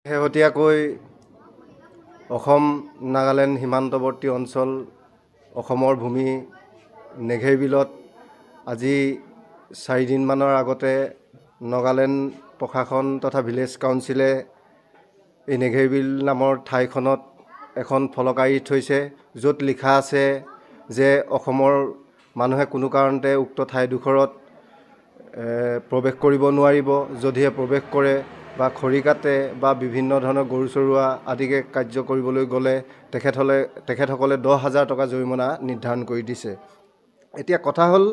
শেহতীয়াকৈ অসম নাগালেণ্ড সীমান্তৱৰ্তী অঞ্চল অসমৰ ভূমি নেঘেৰিবিলত আজি 4 দিনমানৰ আগতে নাগালেণ্ড প্ৰশাসন তথা ভিলেজ কাউন্সিলে এই নেঘেৰিবিল নামৰ ঠাইখনত এখন ফলক আঁৰি থৈছে, য'ত লিখা আছে যে অসমৰ মানুহে কোনো কাৰণতে উক্ত ঠাইডোখৰত প্ৰৱেশ কৰিব নোৱাৰিব। যদিহে প্ৰৱেশ কৰে বা খৰি কাটে বা বিভিন্ন ধৰণৰ গৰু চৰুৱা আদিকে কাৰ্য কৰিবলৈ গ'লে তেখেতসকলে 10,000 টকা জৰিমনা নিৰ্ধাৰণ কৰি দিছে। এতিয়া কথা হ'ল,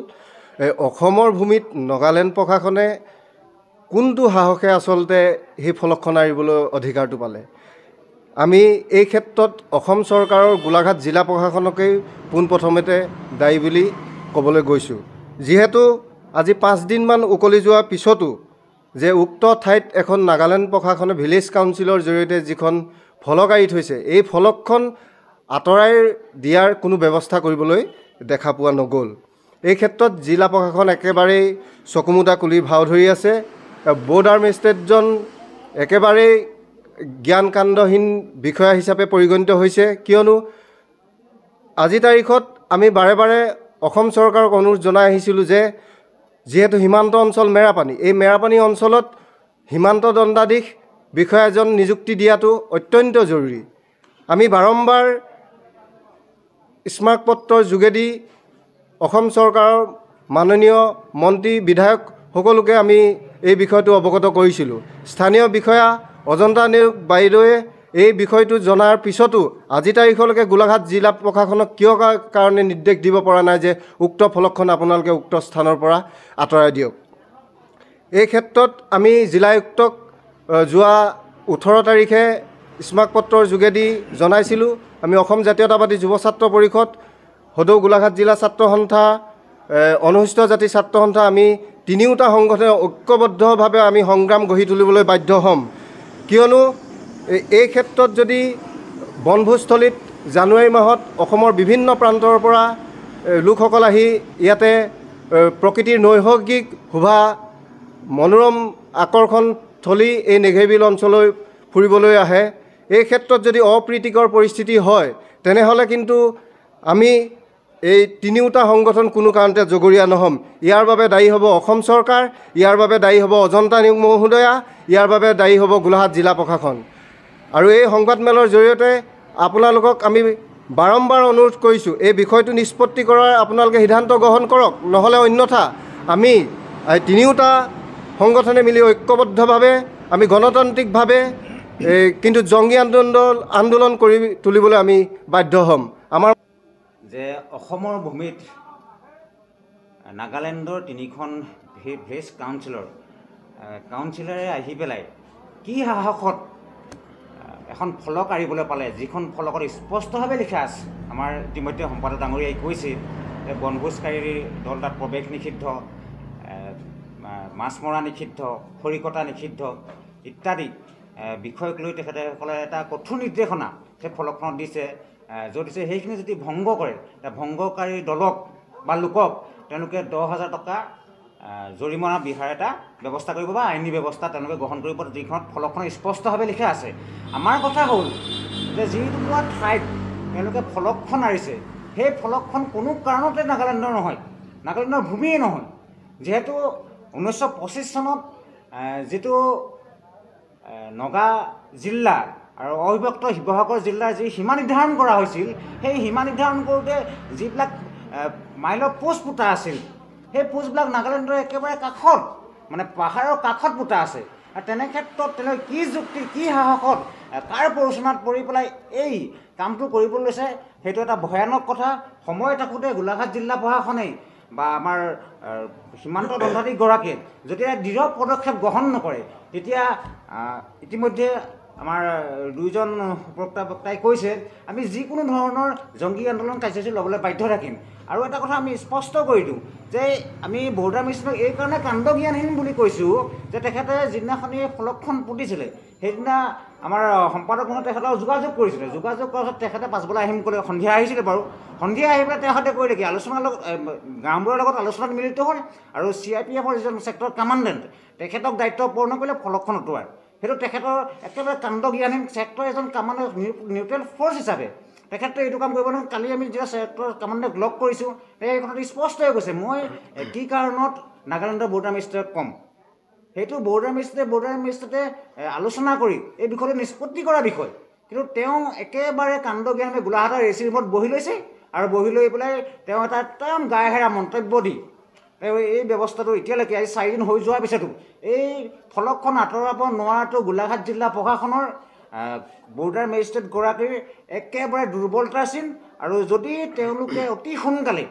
অসমৰ ভূমিত নাগালেণ্ড প্ৰশাসনে কোনটো সাহসে আচলতে সেই ফলকখন আঁৰিবলৈ অধিকাৰটো পালে। আমি এই ক্ষেত্ৰত অসম চৰকাৰৰ গোলাঘাট জিলা প্ৰশাসনকেই পোনপ্ৰথমতে দায়ী বুলি ক'বলৈ গৈছোঁ। যিহেতু আজি 5 দিনমান উকলি যোৱাৰ পিছতো যে উক্ত ঠাইত এখন নাগালেণ্ড প্ৰশাসনে ভিলেজ কাউন্সিলৰ জৰিয়তে যিখন ফলক আঁৰি থৈছে, এই ফলকখন আঁতৰাই দিয়াৰ কোনো ব্যৱস্থা কৰিবলৈ দেখা পোৱা নগ'ল। এই ক্ষেত্ৰত জিলা প্ৰশাসন একেবাৰেই চকুমুটা কুলি ভাও ধৰি আছে। বৰ্ডাৰ মেজিষ্ট্ৰেটজন একেবাৰেই জ্ঞানকাণ্ডহীন বিষয়া হিচাপে পৰিগণিত হৈছে, কিয়নো আজি তাৰিখত আমি বাৰে বাৰে অসম চৰকাৰক অনুৰোধ জনাই আহিছিলোঁ যে যিহেতু সীমান্ত অঞ্চল মেৰাপানী, এই মেৰাপানী অঞ্চলত সীমান্ত দণ্ডাধীশ বিষয়া এজন নিযুক্তি দিয়াটো অত্যন্ত জৰুৰী। আমি বাৰম্বাৰ স্মাৰকপত্ৰৰ যোগেদি অসম চৰকাৰৰ মাননীয় মন্ত্ৰী বিধায়ক সকলোকে আমি এই বিষয়টো অৱগত কৰিছিলোঁ। স্থানীয় বিষয়া অজন্তা নেওগ বাইদেৱে এই বিষয়টো জনাৰ পিছতো আজি তাৰিখলৈকে গোলাঘাট জিলা প্ৰশাসনক কিয় কাৰণে নিৰ্দেশ দিব পৰা নাই যে উক্ত ফলকখন আপোনালোকে উক্ত স্থানৰ পৰা আঁতৰাই দিয়ক। এই ক্ষেত্ৰত আমি জিলায়ুক্তক যোৱা 18 তাৰিখে স্মাৰকপত্ৰৰ যোগেদি জনাইছিলোঁ। আমি অসম জাতীয়তাবাদী যুৱ ছাত্ৰ পৰিষদ, সদৌ গোলাঘাট জিলা ছাত্ৰ সন্থা, অনুসূচিত জাতি ছাত্ৰ সন্থা, আমি তিনিওটা সংগঠনে ঐক্যবদ্ধভাৱে আমি সংগ্ৰাম গঢ়ি তুলিবলৈ বাধ্য হ'ম। কিয়নো এই ক্ষেত্ৰত যদি বনভোজস্থলীত জানুৱাৰী মাহত অসমৰ বিভিন্ন প্ৰান্তৰ পৰা লোকসকল আহি ইয়াতে প্ৰকৃতিৰ নৈসৰ্গিক শোভা মনোৰম আকৰ্ষণ থলী এই নেঘেৰিবিল অঞ্চললৈ ফুৰিবলৈ আহে, এই ক্ষেত্ৰত যদি অপ্ৰীতিকৰ পৰিস্থিতি হয় তেনেহ'লে কিন্তু আমি এই তিনিওটা সংগঠন কোনো কাৰণতে জগৰীয়া নহ'ম। ইয়াৰ বাবে দায়ী হ'ব অসম চৰকাৰ, ইয়াৰ বাবে দায়ী হ'ব অজন্তা নেওগ মহোদয়া, ইয়াৰ বাবে দায়ী হ'ব গোলাঘাট জিলা প্ৰশাসন। আৰু এই সংবাদমেলৰ জৰিয়তে আপোনালোকক আমি বাৰম্বাৰ অনুৰোধ কৰিছোঁ, এই বিষয়টো নিষ্পত্তি কৰাৰ আপোনালোকে সিদ্ধান্ত গ্ৰহণ কৰক, নহ'লে অন্যথা আমি তিনিওটা সংগঠনে মিলি ঐক্যবদ্ধভাৱে আমি গণতান্ত্ৰিকভাৱে কিন্তু জংগী আন্দোলন কৰি তুলিবলৈ আমি বাধ্য হ'ম। আমাৰ যে অসমৰ ভূমিত নাগালেণ্ডৰ 3খন ভিলেজ কাউন্সিলৰে আহি পেলাই কি সাহসত এখন ফলক আঁৰিবলৈ পালে, যিখন ফলকত স্পষ্টভাৱে লিখা আছে। আমাৰ ইতিমধ্যে সম্পাদক ডাঙৰীয়াই কৈছে যে বনভোজকাৰীৰ দল তাত প্ৰৱেশ নিষিদ্ধ, মাছ মৰা নিষিদ্ধ, খৰি কটা নিষিদ্ধ ইত্যাদি বিষয়ক লৈ তেখেতসকলে এটা কঠোৰ নিৰ্দেশনা সেই ফলকখনত দিছে। য'ত দিছে সেইখিনি যদি ভংগ কৰে, ভংগকাৰী দলক বা লোকক তেওঁলোকে 10,000 টকা জৰিমনা বিহাৰ এটা ব্যৱস্থা কৰিব বা আইনী ব্যৱস্থা তেওঁলোকে গ্ৰহণ কৰিব, যিখনত ফলকখন স্পষ্টভাৱে লিখা আছে। আমাৰ কথা হ'ল যে যিটুকুৰা ঠাইত তেওঁলোকে ফলকখন আঁৰিছে, সেই ফলকখন কোনো কাৰণতে নাগালেণ্ডৰ নহয়, নাগালেণ্ডৰ ভূমিয়েই নহয়। যিহেতু 1925 চনত যিটো নগা জিলা আৰু অবিভক্ত শিৱসাগৰ জিলাৰ যি সীমা নিৰ্ধাৰণ কৰা হৈছিল, সেই সীমা নিৰ্ধাৰণ কৰোঁতে যিবিলাক মাইলৰ পোষ্ট পোতা আছিল, সেই পোষ্টবিলাক নাগালেণ্ডৰ একেবাৰে কাষত, মানে পাহাৰৰ কাষত পোতা আছে। আৰু তেনে ক্ষেত্ৰত তেওঁলোকে কি যুক্তি, কি সাহসত, কাৰ প্ৰৰোচনাত পৰি পেলাই এই কামটো কৰিবলৈ লৈছে, সেইটো এটা ভয়ানক কথা। সময় থাকোঁতে গোলাঘাট জিলা প্ৰশাসনেই বা আমাৰ সীমান্ত দণ্ডাধীশগৰাকীয়ে যেতিয়া দৃঢ় পদক্ষেপ গ্ৰহণ নকৰে, তেতিয়া ইতিমধ্যে আমাৰ দুইজন বক্তাই কৈছে আমি যিকোনো ধৰণৰ জংগী আন্দোলন কাৰ্যসূচী ল'বলৈ বাধ্য থাকিম। আৰু এটা কথা আমি স্পষ্ট কৰি দিওঁ যে আমি বৰ্ডাৰ মেজিষ্ট্ৰেটক এই কাৰণে কাণ্ডজ্ঞানহীন বুলি কৈছোঁ যে তেখেতে যিদিনাখনি ফলকখন পুতিছিলে সেইদিনা আমাৰ সম্পাদক মহোদয়ে তেখেতক যোগাযোগ কৰিছিলে। যোগাযোগ কৰাৰ পাছত তেখেতে পাছবেলা আহিম ক'লে, সন্ধিয়া আহিছিলে বাৰু। সন্ধিয়া আহি পেলাই তেখেতে কৰিলে কি, আলোচনাৰ লগত গাঁওবুঢ়াৰ লগত আলোচনাত মিলিত হ'ল আৰু CRPF যিজন ছেক্টৰ কামাণ্ডেণ্ট তেখেতক দায়িত্ব পূৰ্ণ কৰিলে ফলকখন আঁতৰোৱাৰ। সেইটো তেখেতৰ একেবাৰে কাণ্ডজ্ঞানহীন ছেক্টৰ এজন কামাণ্ডাৰ নিউট্ৰেল ফ'ৰ্চ হিচাপে তেখেতে এইটো কাম কৰিব নহয়। কালি আমি যেতিয়া ছেক্টৰ কামাণ্ডাৰক লগ কৰিছোঁ এই কথাটো স্পষ্ট হৈ গৈছে। মই কি কাৰণত নাগালেণ্ডৰ বৰ্ডাৰ মেজিষ্ট্ৰেটক ক'ম, সেইটো বৰ্ডাৰ মেজিষ্ট্ৰেটে আলোচনা কৰি এই বিষয়টো নিষ্পত্তি কৰা বিষয়। কিন্তু তেওঁ একেবাৰে কাণ্ডজ্ঞানে গোলাঘাটৰ এ চি ৰুমত বহি লৈছে আৰু বহি লৈ পেলাই তেওঁ এটা একদম গায়েহেৰা মন্তব্য দি তেওঁ এই ব্যৱস্থাটো এতিয়ালৈকে আজি 4 দিন হৈ যোৱাৰ পিছতো এই ফলকখন আঁতৰাব নোৱাৰাটো গোলাঘাট জিলা প্ৰশাসনৰ বৰ্ডাৰ মেজিষ্ট্ৰেটগৰাকীৰ একেবাৰে দুৰ্বলতাৰ চিন। আৰু যদি তেওঁলোকে অতি সোনকালে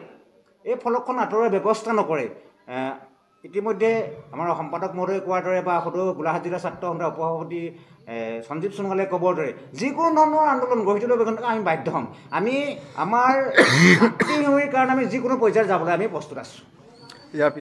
এই ফলকখন আঁতৰোৱাৰ ব্যৱস্থা নকৰে, ইতিমধ্যে আমাৰ সম্পাদক মহোদয়ে কোৱাৰ দৰে বা সদৌ গোলাঘাট জিলা ছাত্ৰ সন্থাৰ উপসভাপতি সঞ্জীৱ সোণোৱালে ক'বৰ দৰে যিকোনো ধৰণৰ আন্দোলন গঢ়ি তুলিবৰ কাৰণে আমি বাধ্য হ'ম। আমি আমাৰ মাতৃভূমিৰ কাৰণে আমি যিকোনো পৰ্যায়ত যাবলৈ আমি প্ৰস্তুত আছোঁ।